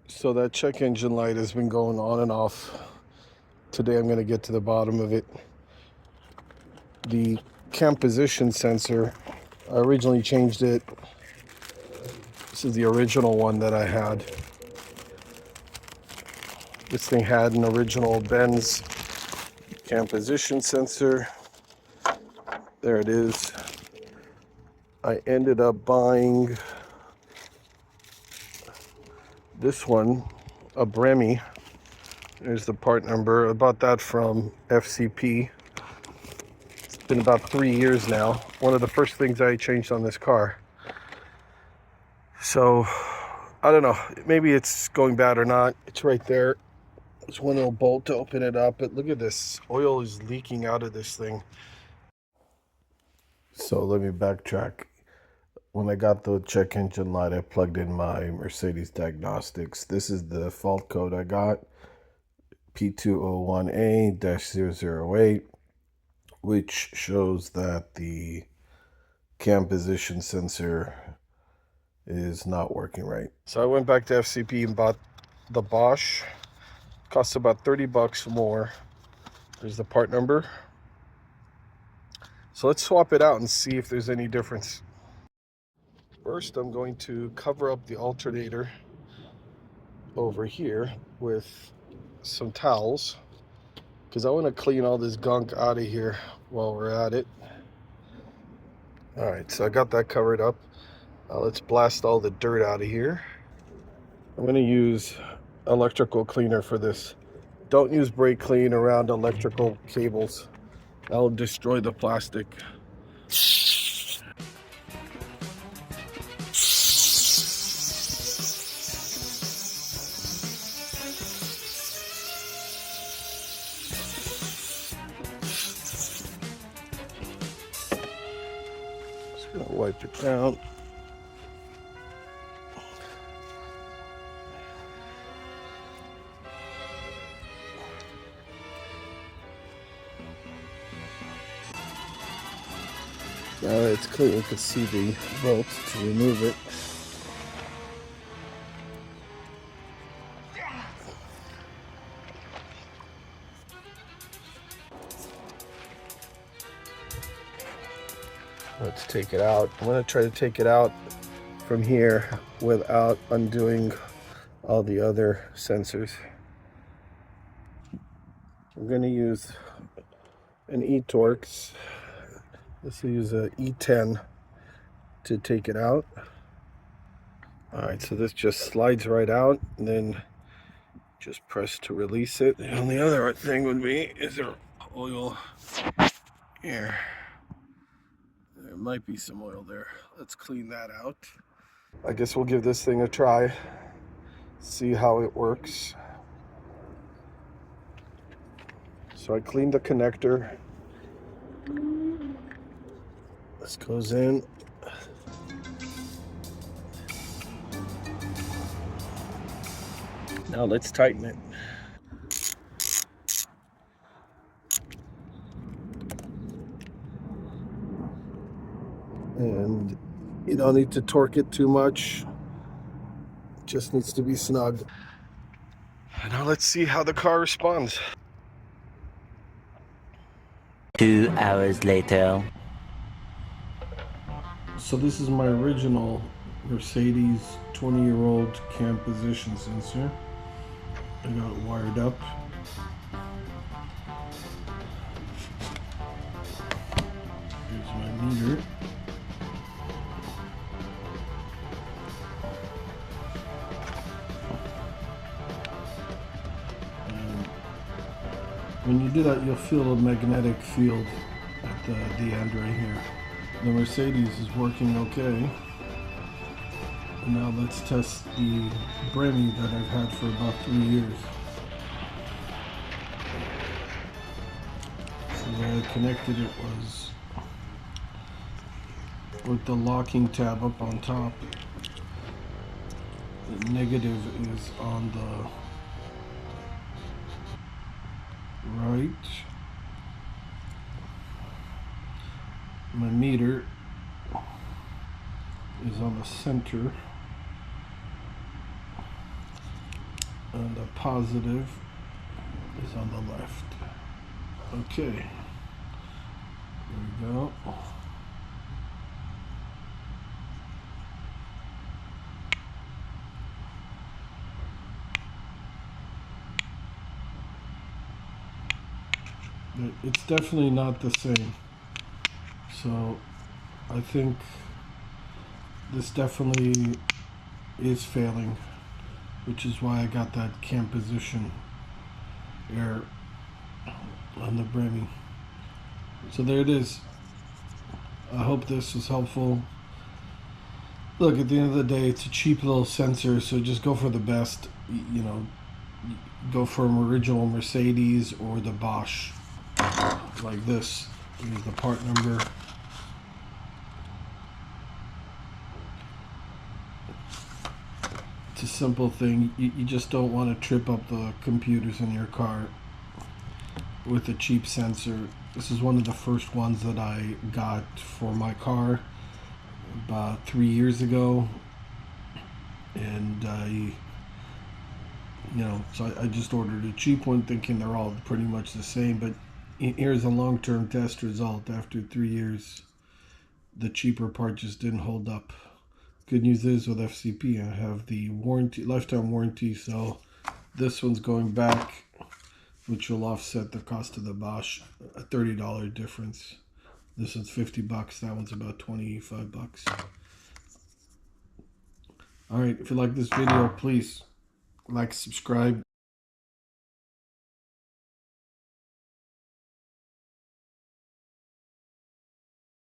So that check engine light has been going on and off. Today I'm going to get to the bottom of it. The cam position sensor, I originally changed it. This is the original one that I had. This thing had an original Benz cam position sensor. There it is. I ended up buying this one, a Bremmy. There's the part number. I bought that from FCP. It's been about 3 years now. One of the first things I changed on this car. So, I don't know. Maybe it's going bad or not. It's right there. There's one little bolt to open it up. But look at this. Oil is leaking out of this thing. So let me backtrack. When I got the check engine light, I plugged in my Mercedes diagnostics. This is the fault code I got. P201A-008, which shows that the cam position sensor is not working right. So I went back to FCP and bought the Bosch. Costs about 30 bucks more. There's the part number. So let's swap it out and see if there's any difference. First, I'm going to cover up the alternator over here with some towels because I want to clean all this gunk out of here while we're at it. All right, so I got that covered up. Let's blast all the dirt out of here. I'm going to use electrical cleaner for this. Don't use brake clean around electrical cables. That'll destroy the plastic. Just gonna wipe it down. Now that it's clean, you can see the bolt to remove it. Let's take it out. I'm going to try to take it out from here without undoing all the other sensors. I'm going to use an E-Torx. This will use a E10 to take it out. Alright, so this just slides right out and then just press to release it. The only other thing would be, is there oil here? There might be some oil there. Let's clean that out. I guess we'll give this thing a try, see how it works. So I cleaned the connector. This goes in. Now let's tighten it. And you don't need to torque it too much. It just needs to be snug. Now let's see how the car responds. 2 hours later. So this is my original Mercedes 20-year-old cam position sensor. I got it wired up. Here's my meter. And when you do that, you'll feel a magnetic field at the end right here. The Mercedes is working okay. And now let's test the Bremmy that I've had for about 3 years. So the way I connected it was with the locking tab up on top. The negative is on the right. My meter is on the center. and the positive is on the left. Okay, there we go. It's definitely not the same. So I think this definitely is failing, which is why I got that cam position error on the brimming. So there it is. I hope this was helpful. Look, at the end of the day, it's a cheap little sensor, so just go for the best. You know, go for an original Mercedes or the Bosch, like this. Here's the part number. It's a simple thing. You just don't want to trip up the computers in your car with a cheap sensor. This is one of the first ones that I got for my car about 3 years ago, and so I just ordered a cheap one thinking they're all pretty much the same, but here's a long-term test result. After 3 years, the cheaper part just didn't hold up. Good news is with FCP I have the warranty, lifetime warranty, so this one's going back, which will offset the cost of the Bosch, a $30 difference. This one's $50, that one's about $25. Alright, if you like this video, please like, subscribe,